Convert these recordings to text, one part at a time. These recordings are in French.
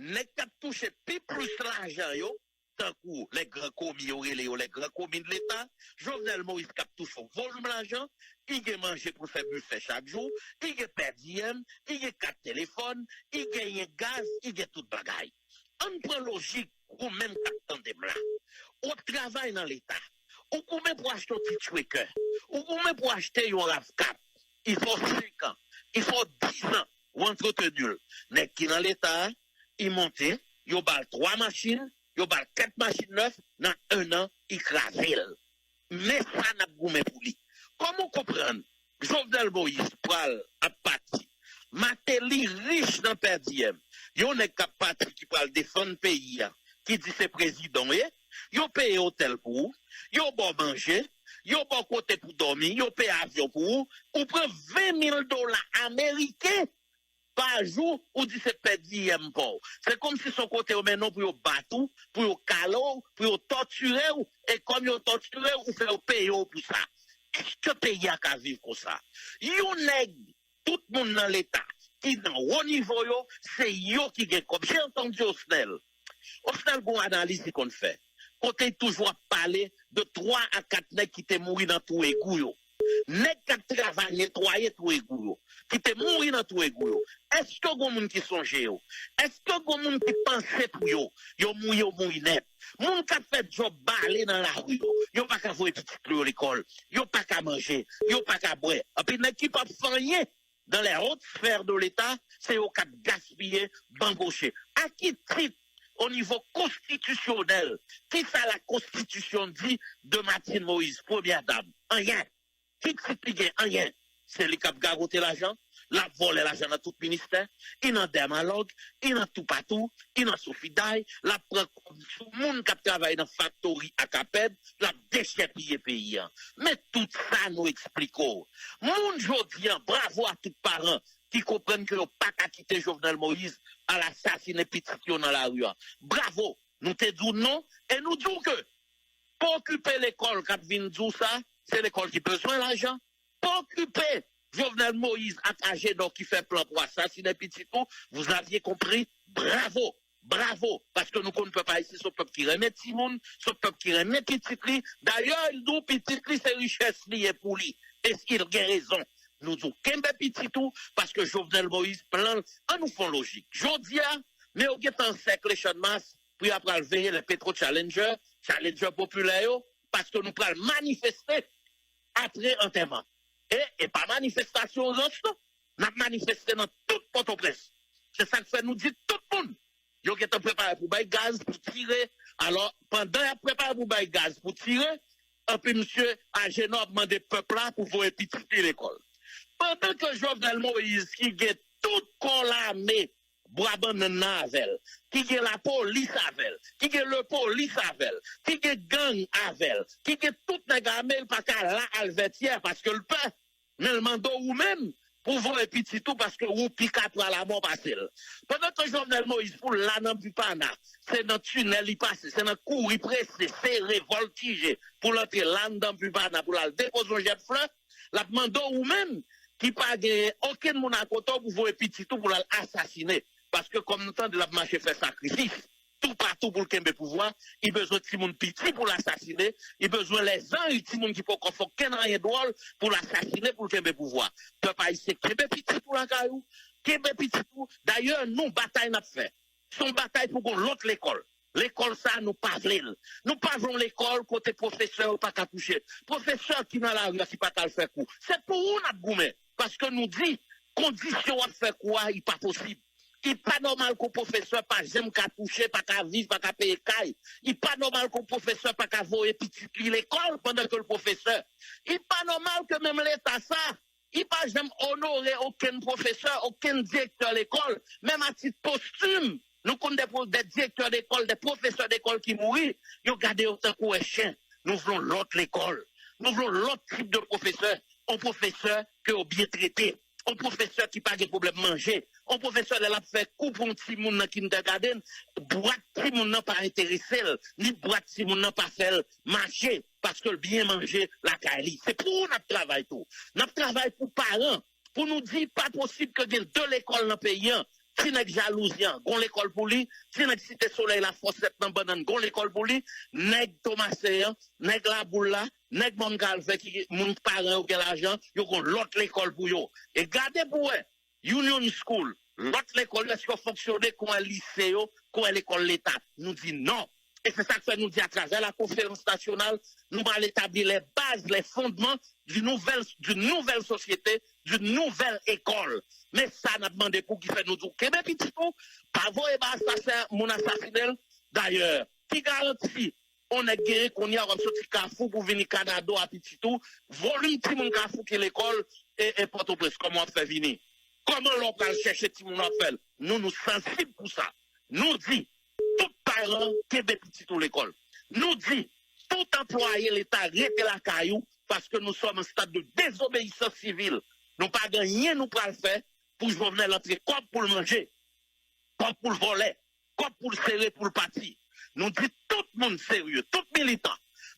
les cap toucher plus l'argent yo, tant que les grands commis les grands commis de l'État, Jovenel Moïse cap touche volume l'argent, il a mangé pour faire buffet chaque jour, il a per diem, il a 4 téléphones, il a gaz, il a tout bagaille. On prend logique ou même qu'attendez là. On travaille dans l'État. Ou combien pour acheter un petit tweaker? Ou combien pour acheter un RAV4? Il faut 5 ans. Il faut 10 ans pour entretenir. Mais qui dans l'État, il monte, il bal 3 machines, il bal 4 machines neuves, dans 1 an, il crase. Mais ça n'a pas pour lui. Comment comprendre? Jovenel Moïse pral à parti. Matéli riche dans perdiem. Yon est capable qui pral défendre le pays, qui dit c'est président, yon paye hôtel pour vous, yon bon manger, yon bon côté pour dormir, yon paye avion pour vous, ou prend $20,000 américains par jour, ou dit c'est perdiem pour. C'est comme si son côté maintenant pour yon battre, pour yon calo, pour yon torturer, et comme yon torturer, ou fait yon payer pour ça. Est-ce que le pays a qu'à vivre comme ça? Yon nèg, tout le monde dans l'État, qui dans haut niveau, c'est yo qui gagne comme. J'ai entendu Osnel. Osnel, bon analyse qu'on fait. Côté toujours parler de 3 à 4 nègres qui étaient morts dans tout égout. Nègres qui travaillent, nettoyer tout égout. Qui étaient morts dans tout égout. Est-ce que vous monde qui songe? Est-ce que vous monde qui pense pour yo? Yo mouri net. Moun qui fait job balé dans la rue. Yo pas qu'à voir petit à l'école. Yo pas qu'à manger. Yo pas qu'à boire. Et puis nègres qui pas faire rien. Dans les hautes sphères de l'État, c'est au cas de gaspiller, bambocher. À qui titre, au niveau constitutionnel, qui ça la Constitution dit de Martine Moïse, première dame? Rien. Qui titre, rien. C'est les qui garoté l'argent, la volé l'argent dans tout ministère, il en dermalogue, il en tout partout, il en soufidaille, la prend comme tout le monde qui travaille dans la factory à Caped, la déchépiller pays. Mais tout ça nous explique. Moun jodi, bravo à tous les parents qui comprennent que nous pas qu'à quitter Jovenel Moïse à l'assassiner petit dans la rue. Bravo, nous te disons non, et nous disons que pour occuper l'école, quand vient dire ça, c'est l'école qui a besoin d'argent. Pour occuper Jovenel Moïse à Gédor qui fait plan pour assassiner petit tout, vous aviez compris, bravo. Bravo, parce que nous ne pouvons pas ici ce peuple qui remet Simone, ce peuple qui remet petit. D'ailleurs, il dit petit, c'est richesse liée pour lui. Et il a raison. Nous disons qu'un petit tout, parce que Jovenel Moïse plan, en nous font logique. Jodia, mais on est en cercle champ de masse, puis après veiller les pétro challenger populaire, parce que nous pouvons manifester après enterrement. Et pas manifestation reste, nous avons manifesté dans toute Port-au-Prince. C'est ça que fait nous dire tout le monde. Yo qui est préparé pour bailler gaz pour tirer. Alors, pendant qu'il préparé pour bailler gaz pour tirer, et puis monsieur Agénor demandé peuple là pour voir petit l'école. Pendant que Jovenel Moïse, qui est tout l'armée, Brabant Navel, qui est la police avec, qui est le police avec, qui est gang avec, qui est tout les gamins pas qu'à la alvétière parce que le peuple, mais le mando ou même, pour voir petit tout parce que vous piquez à la mort facile. Pendant que Jovenel Moïse pour là dans Bupana, c'est dans le tunnel il passe, c'est dans le cours il presse, serré, voltigé, pour l'entrer là dans Bupana, pour la déposer un jet de fleurs, la mando ou même, qui pas de aucun monde à côté pour voir petit tout pour l'assassiner. Parce que comme nous temps de la marché fait sacrifice, tout partout pour le pouvoir, il a besoin de Simon Petit pour l'assassiner, il a besoin les uns et Simon qui faut qu'on fasse qu'un rien drôle pour l'assassiner pour le pouvoir. Peuple pas ici, Québec Petit pour la caillou, Québec Petit pour. D'ailleurs, nous, bataille n'a fait. Son bataille pour qu'on l'autre l'école. L'école, ça, nous pas voulons. Nous pas voulons l'école côté professeur pas qu'à toucher. Professeur qui dans la rue, qui pas qu'à le faire coup. C'est pour nous, notre gourmet. Parce que nous dit, condition à faire quoi, il pas possible. Il n'est pas normal qu'un professeur pas j'aime qu'à toucher, pas qu'à vivre, pas qu'à payer caille. Il n'est pas normal qu'un professeur pas qu'à voir petit l'école pendant que le professeur. Il n'est pas normal que même l'État ça. Il n'est pas j'aime honorer aucun professeur, aucun directeur d'école, même à titre posthume. Nous connaissons des directeurs d'école, des professeurs d'école qui mourent. Ils ont gardé autant qu'un chien. Nous voulons l'autre l'école. Nous voulons l'autre type de professeur. Un professeur qui est bien traité. Un professeur qui n'a pas de problème de manger. Un professeur qui a fait coup pour un petit monde dans kindergarten, boîte petit monde n'a pas intéressé, ni boîte petit monde n'a pas fait marcher, parce que le bien manger, la caille. C'est pour notre travail tout. Notre travail pour parents, pour nous dire pas possible que de l'école dans le pays, si nèg jalousien, gon l'école pour lui, si nèg Cité Soleil la force dans banane, gon l'école pour lui, nèg Thomaséen, nèg la boule là, nèg mon galve qui mon parent ou quel l'argent, yo gon l'autre l'école pour yo. Et gardez pour eux, Union School, l'autre l'école est-ce que fonctionner comme un lycée, comme l'école l'État. Nous dit non. Et c'est ça que nous dit à travers la conférence nationale, nous allons établir les bases, les fondements d'une nouvelle société, d'une nouvelle école. Mais ça, n'a demandé pour qui fait nous dire, Québec, petit tout, pas vous et assassin, mon assassinel. D'ailleurs, qui garantit, on est guéri qu'on y a un petit cafou pour venir au Canada à petit tout, volume petit mon cafou qui est l'école et Port-au-Prince, comment on fait venir? Comment l'on peut chercher petit mon appel? Nous sensibles pour ça. Nous dit, tout parent Québec petit tout l'école. Nous dit, tout employé l'État arrêtez la caillou parce que nous sommes en stade de désobéissance civile. Nous pas gagné, nous pas le faire pour venir l'entrer comme pour le manger, comme pour le voler, comme pour le serrer, pour le partir. Nous dit tout le monde sérieux, tout militant,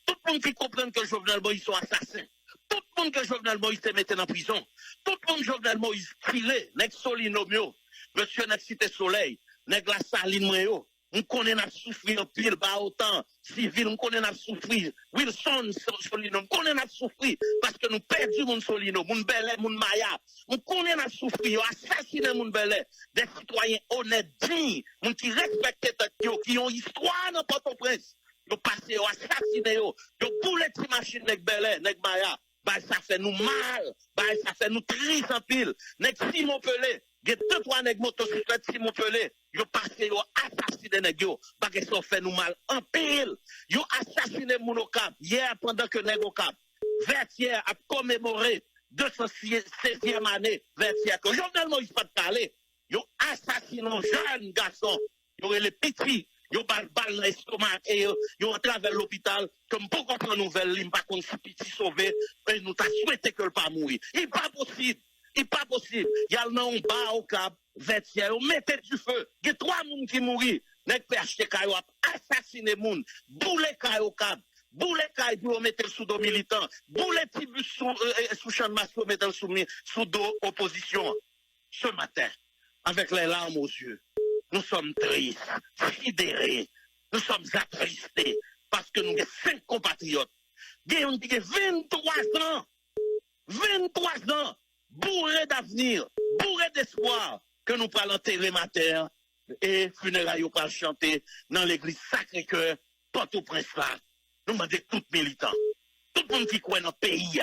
tout le monde qui comprend que Jovenel Moïse sont assassins, tout le monde que Jovenel Moïse se mette en prison, tout le monde Jovenel Moïse tiré, nèg Solinomio, monsieur nèg Cité Soleil, nèg la Saline Moyo. On connaît n'a souffrir pile bas autant civil, on connaît n'a souffrir Wilson Solino, on connaît n'a souffrir parce que nous perdu mon Solino, mon Belé, mon Maya, on connaît n'a souffrir, assassiné mon Belé, des citoyens honnêtes, dignes, mon qui respectent qui ont histoire dans Port-au-Prince, yo passé yo assassiné yo boulé ti machine nèg Belé, nèg Maya, bah ça fait nous mal, bah ça fait nous triste en pile, nèg Simon Pelé. Il y a deux, trois nègres motocyclettes, Simon Pelé, ils ont passé, ils ont assassiné nègres, parce que ça fait nous mal en pile. Ils ont assassiné Mounokap, hier, pendant que nègres cap. Vertière a commémoré 216e année, Vertière, que Jovenel Moïse pas de parler. Ils ont assassiné un jeune garçon, ils ont les petits, ils ont balle dans l'estomac, et ils ont entré vers l'hôpital, comme pour comprendre nouvelle, ils n'ont pas qu'on si petit sauvé, et nous t'a souhaité que le pas mourir. Il n'est pas possible. Il n'est pas possible. Il y a le nom bas au cap, vêtière, mettez du feu. Il y a 3 personnes qui mourent. Nèg PHT Kayo a assassiné moun. Boule Kayo au cap. Boule Kayo pour mettre sous dos militant. Boule Tibus sous champ de masse pour mettre sous dos opposition. Ce matin, avec les larmes aux yeux, nous sommes tristes, sidérés. Nous sommes attristés parce que nous avons 5 compatriotes. Nous avons 23 ans. 23 ans. Bourré d'avenir, bourré d'espoir, que nous parlons enterrer ma terre et funérailles pour chanter dans l'église Sacré-Cœur, Port-au-Prince là. Nous demandons tout militant, tout le monde qui croit dans le pays,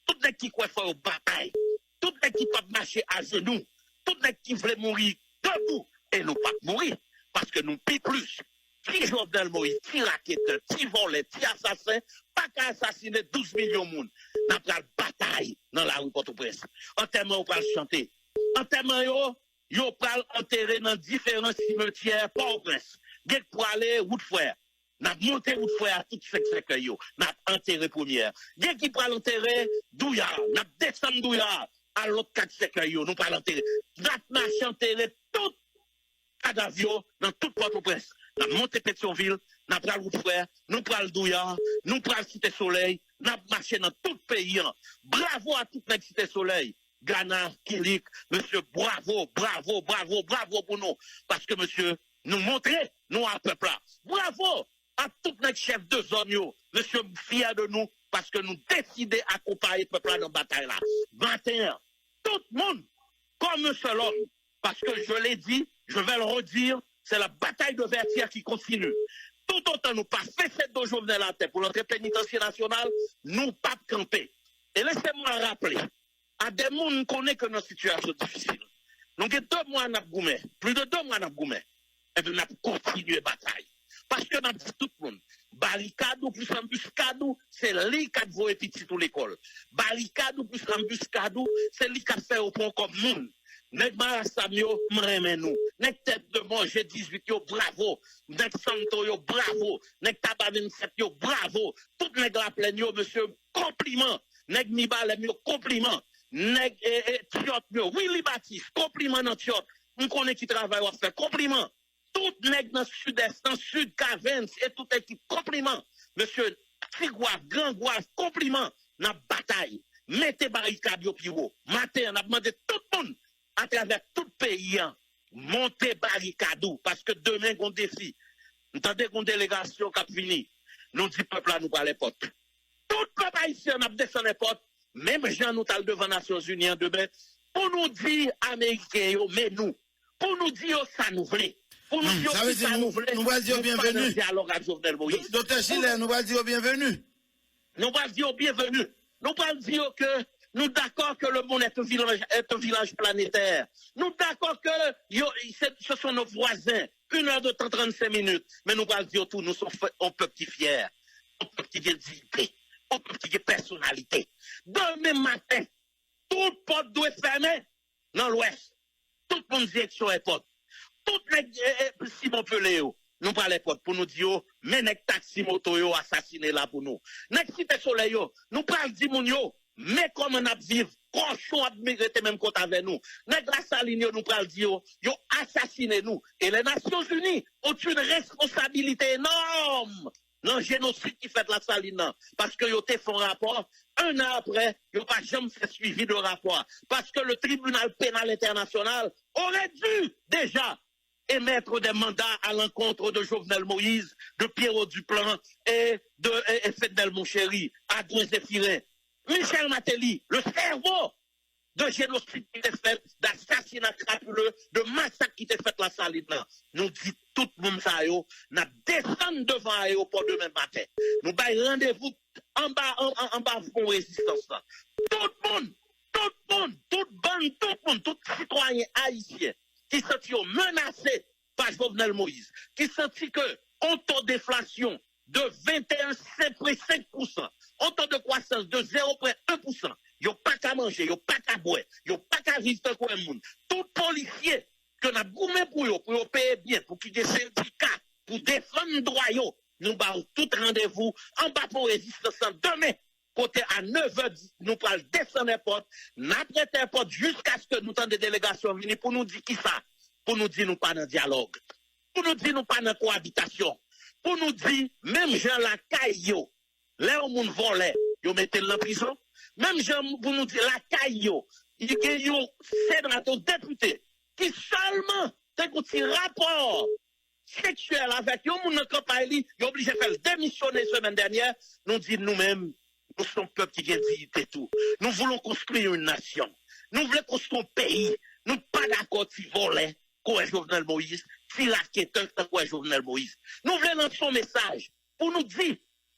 tout le monde qui croit faire une bataille, tout le monde qui peut marcher à genoux, tout le monde qui veut mourir debout et nous pas mourir parce que nous payons plus. Qui Jovenel Moïse, qui raquetteur, qui voleur, qui assassin, pas qu'à assassiner 12 millions de monde. Nous avons une bataille dans la rue Port-au-Prince. Enterrement, on va chanter. Enterrement, yo parle enterrer dans différents cimetières Port-au-Prince. Dès que pour aller route frère, nous avons monté route frère à tout ce que yo. Nous avons enterré première. Dès qu'il parle enterrer Douya, nous avons descendu Douya à l'autre 4 secteurs yo. Nous parlons enterrer. Nous avons marché enterrer tout cadavre dans tout Port-au-Prince. Nous avons monté Pétionville, nous avons route frère, nous avons Douya, nous avons Cité Soleil, nous avons marché dans tout le pays. Bravo à toute la Cité Soleil. Ghana, Kilik, monsieur, bravo, bravo, bravo, bravo pour nous. Parce que monsieur, nous montrez, nous à peuple là. Bravo à tout notre chef de zone, monsieur, fier de nous, parce que nous décidons d'accompagner le peuple là dans la bataille là. 21, tout le monde, comme un seul homme. Parce que je l'ai dit, je vais le redire, c'est la bataille de Vertière qui continue. Tout autant nous pas fait cette de Jovenel à terre pour l'entrée pénitentiaire nationale, nous pas camper. Et laissez-moi rappeler, à des gens qui connaissent que nos situations difficiles. Nous avons 2 mois à Goumé, plus de 2 mois à Goumé, et puis nous avons continué la bataille. Parce que nous avons dit tout le monde, barricade plus embuscade, c'est lui qui a voué petit tout l'école. Barricade plus embuscade, c'est lui qui a fait au point comme monde. Nèg Marasamio, m'reme nous. Nèg tête de manger 18 yo, bravo. Nèg Santo yo, bravo. Nèg Taba 27 yo, bravo. Tout nèg la pleine yo, monsieur, compliment. Nèg Nibalem yo, compliment. Nèg Tiot yo, Willy Baptiste, compliment dans Tiot. On connaît qui travaille, on fait compliment. Tout nèg dans le sud-est, dans le sud, Cavens, et toute équipe, compliment. Monsieur Tigouaf, Grand Gouaf, compliment. Dans bataille. Mettez barricade yo, piro. Matin, on a demandé tout le monde à travers tout le pays, monter barricadou, parce que demain, on défi. Nous entendez qu'on délégation qui a fini. Nous dit peuple là, nous pas les potes. Tout le peuple haïtien n'a descendu les potes. Même Jean nous tal devant les Nations Unies en demain. Pour nous dire, Américains, mais nous. Pour nous dire, ça nous voulait. Pour nous dire, ça nous voulait. Nous allons dire bienvenue. Docteur Schiller, nous allons dire bienvenue. Nous allons dire bienvenue. Nous allons dire que nous d'accord que le monde est un village planétaire. Nous d'accord que ce sont nos voisins. 1 heure de temps, 35 minutes. Mais nous allons dire tout, nous sommes un peuple qui est fier, un peuple qui a dignité, un peuple qui a personnalité. Demain matin, toute porte doit être fermée dans l'ouest. Toute mon direction est porte. Toutes les Simon Peléo, nous parlons les portes pour nous dire, mais les taxi moto yo assassiné là pour nous. Les cité soleil yo, nous parlons di moun yo, mais comment on a vivre, cochon a mérité même compte avec nous. Les grâce à l'union, nous parlons dire, yo assassiné nous. Et les Nations Unies ont une responsabilité énorme dans le génocide qui fait la Saline. Parce que yo te font rapport, 1 an après, yo pas jamais fait suivi de rapport. Parce que le tribunal pénal international aurait dû déjà émettre des mandats à l'encontre de Jovenel Moïse, de Pierrot Duplan et de Fedel Monchéri, Adrien Zéphirin. Michel Matéli, le cerveau de génocide qui était fait, d'assassinat crapuleux, de massacre qui était fait la Saline. Nous dit tout le monde ça yo, n'a descendu devant l'aéroport demain matin. Nous baillons rendez-vous en bas pour résistance là. Tout le monde, tout citoyen haïtien qui sentit menacé par Jovenel Moïse, qui sentit que on taux d'inflation de 21,5%, on taux de croissance de 0,1%, yo pas qu'à manger, yo pas qu'à boire, yo pas qu'à vivre comme un monde. Tout policier que n'a goumé pour yo payer bien, pour qu'il y ait syndicat, pour défendre droit yo, nous avons tout rendez-vous en bas pour résistance demain. Côté à 9h, nous parlons descendre les portes, n'après les portes jusqu'à ce que nous tentons des délégations venir pour nous dire qui ça, pour nous dire nous pas dans dialogue, pour nous dire nous pas dans cohabitation, pour nous dire même gens la caillou, là où moun volait, yo mettez en prison, même gens pour nous dire la caillou, il y a un sénateur député qui seulement te un rapport sexuel avec yon moun dans campagne, il obligé de faire démissionner semaine dernière, nous dit nous-mêmes. Nous sommes un peuple qui a dignité tout. Nous voulons construire une nation. Nous voulons construire un pays. Nous ne sommes pas d'accord si voler, quoi Jovenel Moïse, si l'enquêteur, quoi Jovenel Moïse. Nous voulons lancer un message pour nous dire,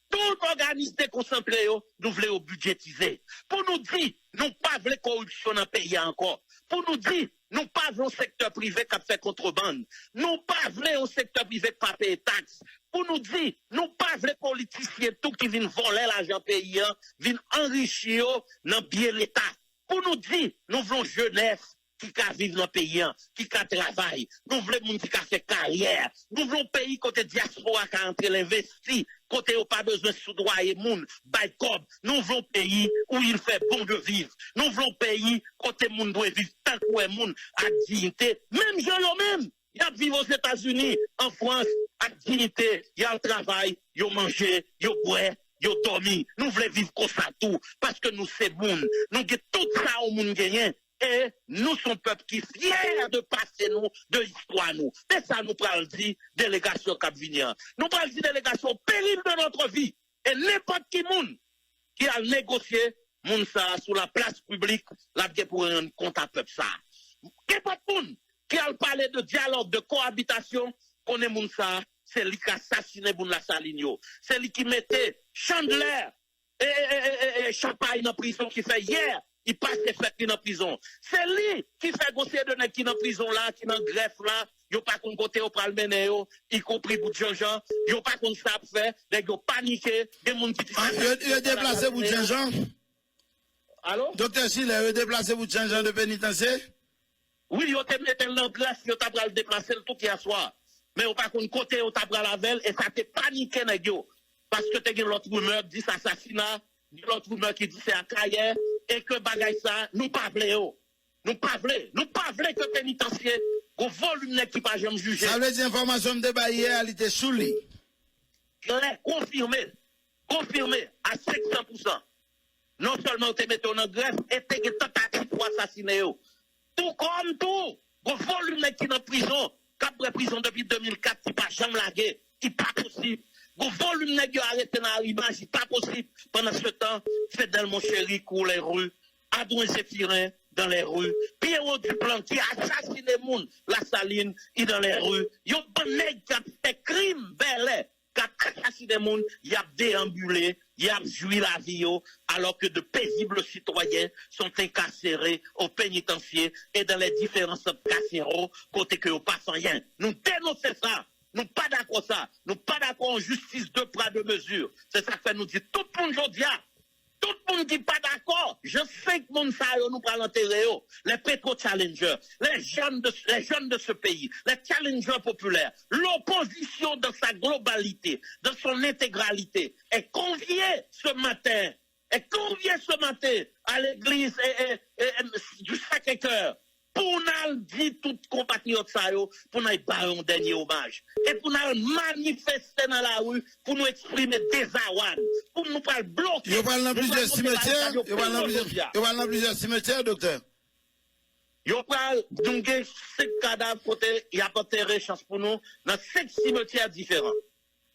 tout organisme déconcentré, nous voulons budgétiser. Pour nous dire, nous pas voulons corruption dans le pays encore. Pour nous dire, nous pas voulons secteur privé qui fait contrebande. Nous pas voulons un secteur privé qui pas payer taxes. Pour nous dire, nous pas les politiciens tout qui viennent voler l'argent paysan, viennent enrichir dans bien l'État. Pour nous dire, nous voulons jeunesse qui ka vivre dans le pays, qui ka travaille. Nous voulons moun qui ka fait carrière. Nous voulons pays côté diaspora qui a entré l'investi, côté où pas besoin de soudoyer moun, bay cob. Nous voulons pays où il fait bon de vivre. Nous voulons pays côté moun doit vivre tant que moun à dignité. Même gens même. Il y a vivre aux États-Unis, en France, à dignité, il y a le travail, il y a manger, il y a boire, il y a dormir. Nous voulons vivre comme ça tout, parce que nous c'est bon. Nous avons tout ça au monde gagné. Et nous sommes peuple qui est fier de passer nous, de l'histoire nous. Et ça nous parle dit délégation Cap-Vignan. Nous parle dit délégation péril de notre vie. Et n'importe qui monde qui a négocié, moun ça, sous la place publique, la pour rendre compte à peuple ça. N'importe monde qui a parlé de dialogue, de cohabitation, qu'on est moun ça, c'est lui qui a assassiné Boun la Saligno. C'est lui qui mettait Chandler et Champagne dans prison qui fait hier. Il passe les fêtes qui dans prison. C'est lui qui fait gosser de nèg qui dans prison là, qui dans greffe là, yo pas kon côté au pral mener yo, y compris pour Jean-Jean, yo pas kon ça faire, nèg yo paniqué, des moun qui yo déplacé pour Jean-Jean. Allô? Docteur Schiller, yo déplacé pour Jean-Jean de pénitencier? Oui, yo te mette dans greffe, yo t'a pral déplacer tout hier soir. Mais yo pas kon côté yo t'a pral lavel et ça te paniqué nèg yo parce que te gen l'autre rumeur dit assassinat, l'autre rumeur qui dit c'est à Kaye. Et que bagay ça, nous pas voulons. Nous pas voulons que pénitencier, au volume qui pas jamais jugé. Ça veut dire information de débat hier, elle était sous lui. Je l'ai confirmé à 500%. Non seulement te mettez en greffe, et te tentative pour assassiner. Tout comme tout, Gon volume qui dans prison, qu'après prison depuis 2004, qui pas jamais lagué, qui pas possible. Gon volume qui arrêté dans l'arrivage, qui pas possible. Pendant ce temps, Fidel mon chéri court les rues, Adouin Séphirin dans les rues, Pierrot Duplan qui assassine les gens, la Saline, il dans les rues, yon bon nèg qui a fait crime, belé, qui a assassiné les gens, il a déambulé, il a joui la vie, alors que de paisibles citoyens sont incarcérés au pénitencier et dans les différents centres carcéraux, côté que vous passez rien. Nous dénonçons ça. Nous pas d'accord ça. Nous pas d'accord en justice de poids de mesure. C'est ça que fait nous dire tout le monde aujourd'hui. Tout le monde dit pas d'accord. Je sais que mon ça nous parle l'enterrer. Les pétro-challengers, les jeunes de ce pays, les challengers populaires, l'opposition dans sa globalité, dans son intégralité, est conviée ce matin à l'église du Sacré-Cœur pour nous dire tout compatriotes ça pour nous bailler un dernier hommage et pour nous manifester dans la rue pour nous exprimer désarroi pour nous pas bloquer. Vous parlez dans plusieurs cimetières, docteur. Vous parlez donc 5 cadavres côté il y a pas de chance pour nous dans 5 cimetières différents.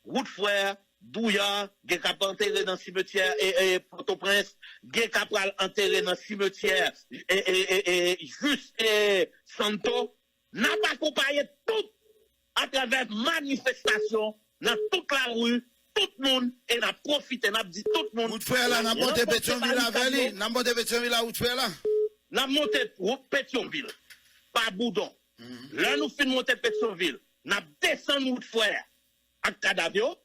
Route-Frère, Douya, qui est enterré dans le cimetière et Port-au-Prince, qui est enterré dans le cimetière juste Santo, n'a pas accompagné tout à travers manifestation dans toute la rue, tout le monde, et n'a profité, n'a dit tout le monde. Route-Frère là, n'a monté Pétionville avec lui, n'a monté Pétionville là, Route-Frère là. N'a monté Pétionville, pas Boudon. Là, nous finissons monter Pétionville, n'a descendu Route-Frère à Cadavio.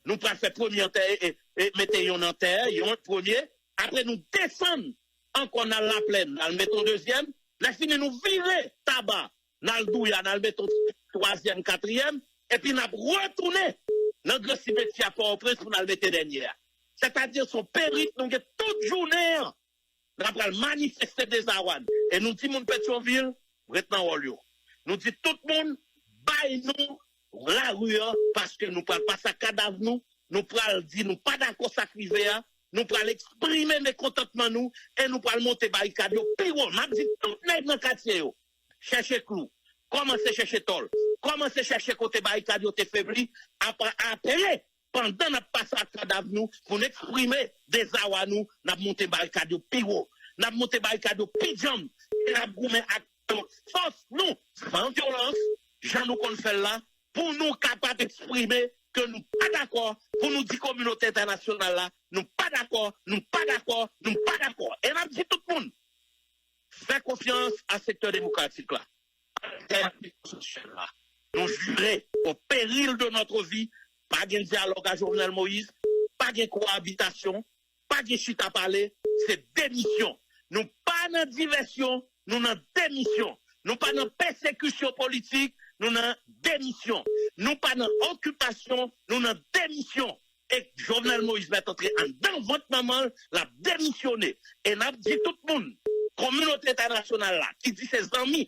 Nous prenons faire premier terre et mettons en terre, un premier. Après, nous descendons encore dans la plaine, nous mettons deuxième. Là, fini, nous virer tabac dans le douya, nous mettons troisième, quatrième. Et puis, nous retournons dans le cimetière Port-au-Prince pour nous mettre dernière. C'est-à-dire, son périple, nous avons toute journée, nous avons manifesté des awan. Et nous disons, mon Pétionville, maintenant, au lieu. Nous disons, tout le monde, baille nous. La rue, parce que nous ne parlons pas ça cadavre, nous parlons dire, nous pas d'accord ça privé, nous parlons exprimer mécontentement nous, et nous parlons monter barricade, puis on m'a dit tout le monde dans le quartier, chercher clou, commencez chercher tol, commencez chercher côté barricade, t'es faibli, après, pendant notre passage cadavre nous, pour exprimer des awa nous, nous monter barricade, puis nous monter barricade, puis jam, et nous goumé à force, nous, sans violence, j'en nous qu'on fait là, pour nous capables d'exprimer que nous pas d'accord, pour nous dire communauté internationale là, nous pas d'accord. Et nous dit tout le monde, fais confiance à ce secteur démocratique là, nous jurer au péril de notre vie, pas de dialogue à Jovenel Moïse, pas de cohabitation, pas de chute à parler, c'est démission. Nous pas dans diversion, nous dans démission. Nous pas dans persécution politique, nous dans démission. Nous pas dans occupation, nous dans démission. Et Jovenel Moïse va entrer dans votre maman, l'a démissionné. Et n'a dit tout le monde, communauté internationale là, qui dit ses amis,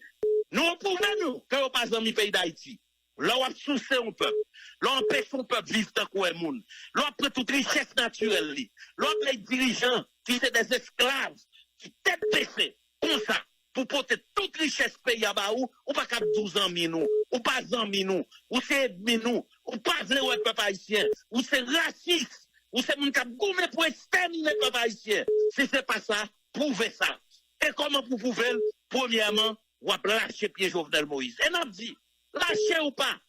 nous pouvons nous, que nous pas amis pays d'Haïti. Là, on a soucié un peuple. Là, on empêche son peuple de vivre dans le monde. Là, on prend toute richesse naturelle. Là, on les dirigeants qui sont des esclaves, qui tête baissée, comme ça. Pour porter toute richesse pays à bas ou pas 12 ans nous, ou pas ans nous, ou c'est nous, ou pas zéro peuple haïtien, ou c'est raciste, ou c'est mon cap gourmet pour exterminer peuple haïtien. Si c'est pas ça, prouvez ça. Et comment vous pouvez, premièrement, ou lâcher pied Jovenel Moïse. Et n'a dit, lâchez ou pas,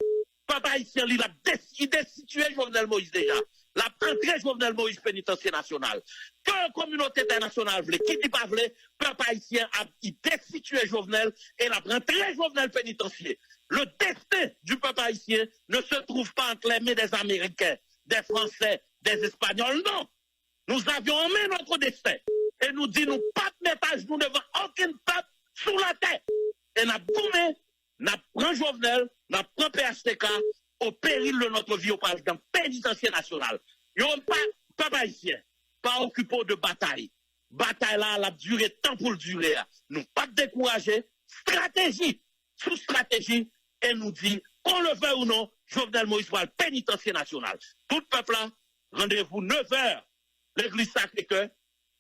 peuple haïtien, il a destitué Jovenel Moïse déjà. La rentrée Jovenel Moïse pénitentiaire national. Que la communauté internationale voulait, qui dit pas voulait, peuple haïtien a destitué Jovenel et la rentrée Jovenel pénitentiaire. Le destin du peuple haïtien ne se trouve pas entre les mains des Américains, des Français, des Espagnols, non. Nous avions en main notre destin. Et nous disons, nous pas de mettre à genoux devant aucun peuple sous la tête. Et nous avons pris Jovenel, nous avons pris PHTK, au péril de notre vie au président pénitentiaire national. Ils n'ont pas haïtien, pas occupé de bataille. Bataille là, elle a duré tant pour le durer. Nous pas décourager. Stratégie, sous stratégie, et nous dit, qu'on le veut ou non, Jovenel Moïse va le pénitentiaire national. Tout le peuple là, rendez-vous 9h, l'église Sacré-Cœur,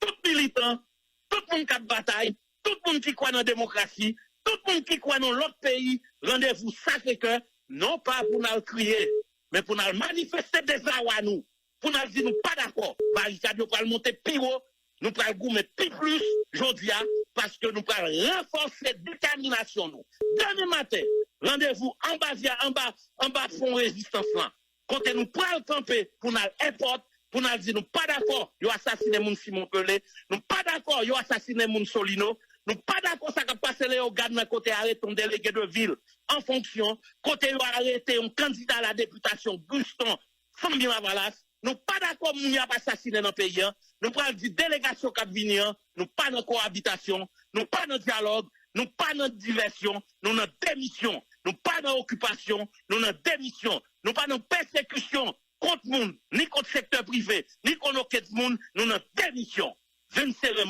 tout militant, tout le monde qui a de bataille, tout le monde qui croit dans la démocratie, Tout le monde qui croit dans l'autre pays, rendez-vous Sacré-Cœur, non pas pour nous crier, mais pour nous manifester des à nous. Pour nous dire nous pas d'accord. Barricade, nous allons monter plus haut, nous allons gommer plus, aujourd'hui, parce que nous allons renforcer la détermination. Nous. Demain matin, rendez-vous en bas fond résistance là. Quand nous prenons camper pour nous importer, pour nous dire nous pas d'accord, ils ont assassiné moun Simon Pelé, nous pas d'accord, ils ont assassiné moun Solino, nous pas d'accord ça qui passe les organes dans côté arrêter un délégué de ville en fonction, côté ils ont arrêté un candidat à la députation Guston Fambien Lavalas, nous pas d'accord moun y a assassiné dans le pays, nous prenons dire délégation qui venir, nous pas dans cohabitation, nous pas dans dialogue, nous pas dans diversion, nous dans démission, nous pas dans occupation, nous dans démission, nous pas dans persécution contre monde, ni contre secteur privé, ni contre aucun monde, nous dans démission. 27